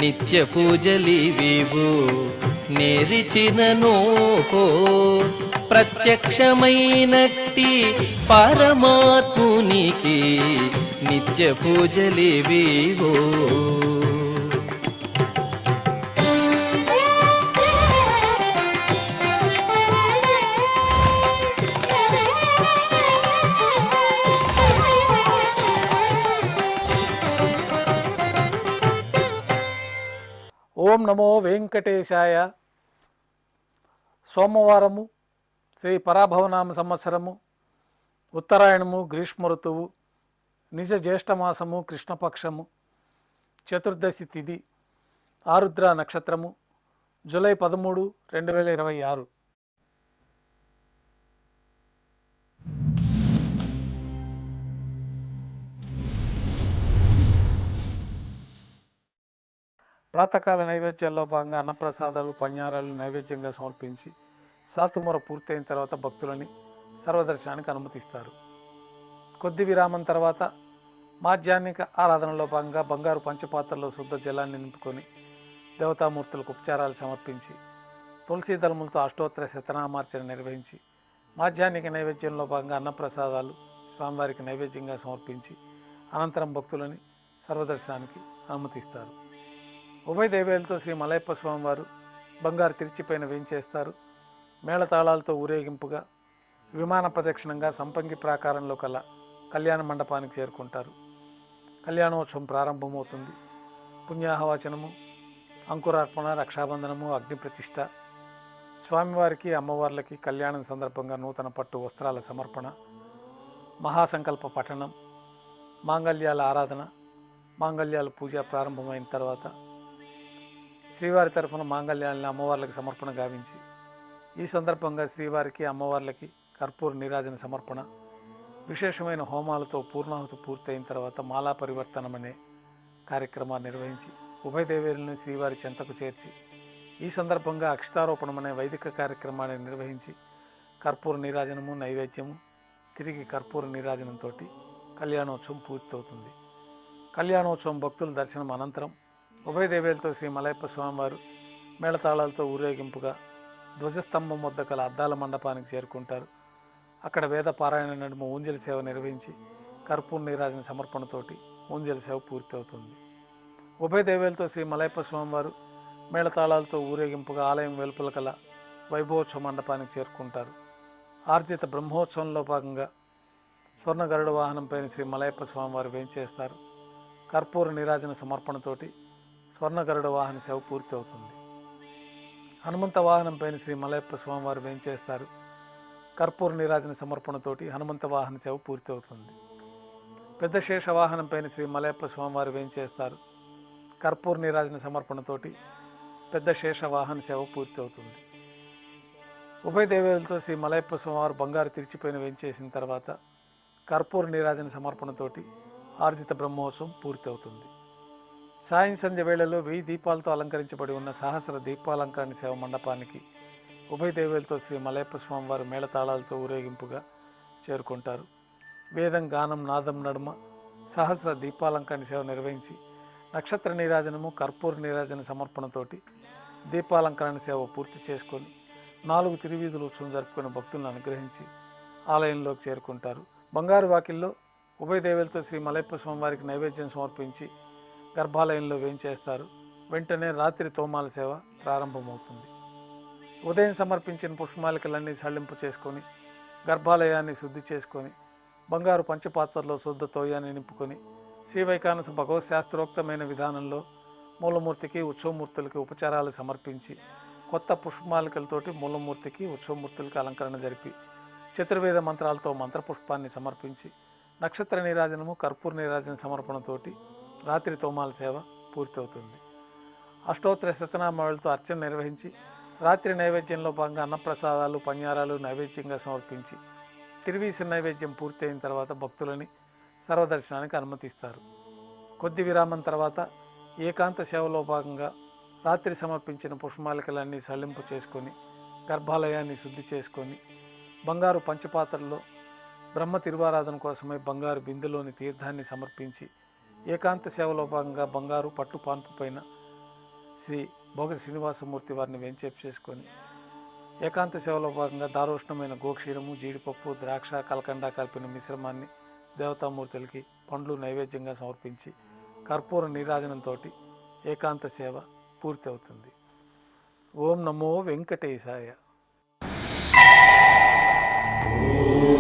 నిత్య పూజలివివు నేరిచినను ప్రత్యక్షమైనట్టి పరమాత్మునికి నిత్య పూజలివివో. ఓం నమో వెంకటేశాయ. సోమవారము, శ్రీ పరాభవనామ సంవత్సరము, ఉత్తరాయణము, గ్రీష్మ ఋతువు, నిజ జ్యేష్ఠమాసము, కృష్ణపక్షము, చతుర్దశి తిథి, ఆరుద్ర నక్షత్రము, జూలై 13, 2026. ప్రాతకాల నైవేద్యాల్లో భాగంగా అన్నప్రసాదాలు, పඤ్ఞారాలు నైవేద్యంగా సమర్పించి సాతుమూర పూర్తయిన తర్వాత భక్తులని సర్వదర్శనానికి అనుమతిస్తారు. కొద్ది విరామం తర్వాత మాధ్యాహ్నిక ఆరాధనలో భాగంగా బంగారు పంచపాత్రలో శుద్ధ జలాన్ని నింపుకొని దేవతామూర్తులకు ఉపచారాలు సమర్పించి తులసీ దళములతో అష్టోత్తర శతనామార్చన నిర్వహించి మాధ్యాహ్నిక నైవేద్యంలో భాగంగా అన్నప్రసాదాలు స్వామివారికి నైవేద్యంగా సమర్పించి అనంతరం భక్తులని సర్వదర్శనానికి అనుమతిస్తారు. ఉభయ దేవేలతో శ్రీ మలయప్ప స్వామివారు బంగారు తిరిచిపైన వేయించేస్తారు. మేళతాళాలతో ఊరేగింపుగా విమాన ప్రదక్షిణంగా సంపంగి ప్రాకారంలో కల కళ్యాణ మండపానికి చేరుకుంటారు. కళ్యాణోత్సవం ప్రారంభమవుతుంది. పుణ్యాహవచనము, అంకురార్పణ, రక్షాబంధనము, అగ్నిప్రతిష్ఠ, స్వామివారికి అమ్మవార్లకి కళ్యాణం సందర్భంగా నూతన పట్టు వస్త్రాల సమర్పణ, మహాసంకల్ప పఠనం, మాంగళ్యాల ఆరాధన, మాంగళ్యాల పూజ ప్రారంభమైన తర్వాత శ్రీవారి తరఫున మాంగళ్యాలని అమ్మవార్లకి సమర్పణ గావించి ఈ సందర్భంగా శ్రీవారికి అమ్మవార్లకి కర్పూర నీరాజన సమర్పణ, విశేషమైన హోమాలతో పూర్ణాహుతి పూర్తయిన తర్వాత మాలా పరివర్తనం అనే కార్యక్రమాన్ని నిర్వహించి ఉభయ దేవేరులను శ్రీవారి చెంతకు చేర్చి ఈ సందర్భంగా అక్షతారోపణం అనే వైదిక కార్యక్రమాన్ని నిర్వహించి కర్పూర నీరాజనము, నైవేద్యము, తిరిగి కర్పూర నీరాజనంతో కళ్యాణోత్సవం పూర్తవుతుంది. కళ్యాణోత్సవం భక్తుల దర్శనం అనంతరం ఉభయ దేవేలతో శ్రీ మలయప్ప స్వామివారు మేళతాళాలతో ఊరేగింపుగా ధ్వజస్తంభం వద్ద గల అద్దాల మండపానికి చేరుకుంటారు. అక్కడ వేద పారాయణ నడుమ ఊంజలి సేవ నిర్వహించి కర్పూర నీరాజన సమర్పణతోటి ఊంజలి సేవ పూర్తి అవుతుంది. ఉభయ దేవేలతో శ్రీ మలయప్ప స్వామివారు మేళతాళాలతో ఊరేగింపుగా ఆలయం వెలుపల కల వైభవోత్సవ మండపానికి చేరుకుంటారు. ఆర్జిత బ్రహ్మోత్సవంలో భాగంగా స్వర్ణ గరుడ వాహనంపైన శ్రీ మలయప్ప స్వామివారు వేంచేస్తారు. కర్పూర నీరాజన సమర్పణతోటి స్వర్ణ గరుడ వాహన సేవ పూర్తి అవుతుంది. హనుమంత వాహనం పైన శ్రీ మలయప్ప స్వామివారు వేంచేస్తారు. కర్పూర నీరాజన సమర్పణతోటి హనుమంత వాహన సేవ పూర్తి అవుతుంది. పెద్ద శేష వాహనం పైన శ్రీ మలయప్ప స్వామివారు వేంచేస్తారు. కర్పూర నీరాజన సమర్పణతోటి పెద్ద శేష వాహన సేవ పూర్తి అవుతుంది. ఉభయ దేవేలతో శ్రీ మలయప్ప స్వామివారు బంగారు తిరిచిపైన వేంచేసిన తర్వాత కర్పూర నీరాజన సమర్పణతోటి ఆర్జిత బ్రహ్మోత్సవం పూర్తి అవుతుంది. సాయం సంధ్య వేళలో 1000 దీపాలతో అలంకరించబడి ఉన్న సహస్ర దీపాలంకరణ సేవ మండపానికి ఉభయ దేవేలతో శ్రీ మలయప్ప స్వామివారు మేళతాళాలతో ఊరేగింపుగా చేరుకుంటారు. వేదం, గానం, నాదం నడుమ సహస్ర దీపాలంకరణ సేవ నిర్వహించి నక్షత్ర నీరాజనము, కర్పూర నీరాజన సమర్పణతోటి దీపాలంకరణ సేవ పూర్తి చేసుకొని 4 తిరువీధులు ఉత్సవం జరుపుకుని భక్తులను అనుగ్రహించి ఆలయంలోకి చేరుకుంటారు. బంగారు వాకిల్లో ఉభయ దేవేలతో శ్రీ మలయప్ప స్వామివారికి నైవేద్యం సమర్పించి గర్భాలయంలో వేంచేస్తారు. వెంటనే రాత్రి తోమాల సేవ ప్రారంభమవుతుంది. ఉదయం సమర్పించిన పుష్పమాలికలన్నీ సళ్లింపు చేసుకొని గర్భాలయాన్ని శుద్ధి చేసుకొని బంగారు పంచపాత్రలో శుద్ధ తోయాన్ని నింపుకొని శ్రీ వైకానస భగవత్ శాస్త్రోక్తమైన విధానంలో మూలమూర్తికి, ఉత్సవమూర్తులకి ఉపచారాలు సమర్పించి కొత్త పుష్పమాలికలతోటి మూలమూర్తికి, ఉత్సవమూర్తులకి అలంకరణ జరిపి చతుర్వేద మంత్రాలతో మంత్రపుష్పాన్ని సమర్పించి నక్షత్ర నీరాజనము, కర్పూర నీరాజన సమర్పణతోటి రాత్రి తోమాల సేవ పూర్తవుతుంది. అష్టోత్తర శతనామాలతో అర్చన నిర్వహించి రాత్రి నైవేద్యంలో భాగంగా అన్నప్రసాదాలు, పඤ్ఞారాలు నైవేద్యంగా సమర్పించి తిరువీసి నైవేద్యం పూర్తయిన తర్వాత భక్తులని సర్వదర్శనానికి అనుమతిస్తారు. కొద్ది విరామం తర్వాత ఏకాంత సేవలో భాగంగా రాత్రి సమర్పించిన పుష్పమాలికలన్నీ సళ్లింపు చేసుకొని గర్భాలయాన్ని శుద్ధి చేసుకొని బంగారు పంచపాత్రలో బ్రహ్మ తిరువారాధన కోసమై బంగారు బిందెలోని తీర్థాన్ని సమర్పించి ఏకాంత సేవలో భాగంగా బంగారు పట్టు పాన్పు పైన శ్రీ భోగ శ్రీనివాసమూర్తి వారిని వెంచేపు చేసుకొని ఏకాంత సేవలో భాగంగా దారోష్ణమైన గోక్షీరము, జీడిపప్పు, ద్రాక్ష, కలకండ కలిపిన మిశ్రమాన్ని దేవతామూర్తులకి పండ్లు నైవేద్యంగా సమర్పించి కర్పూర నీరాజనంతో ఏకాంత సేవ పూర్తి అవుతుంది. ఓం నమో వెంకటేశాయ. ఓం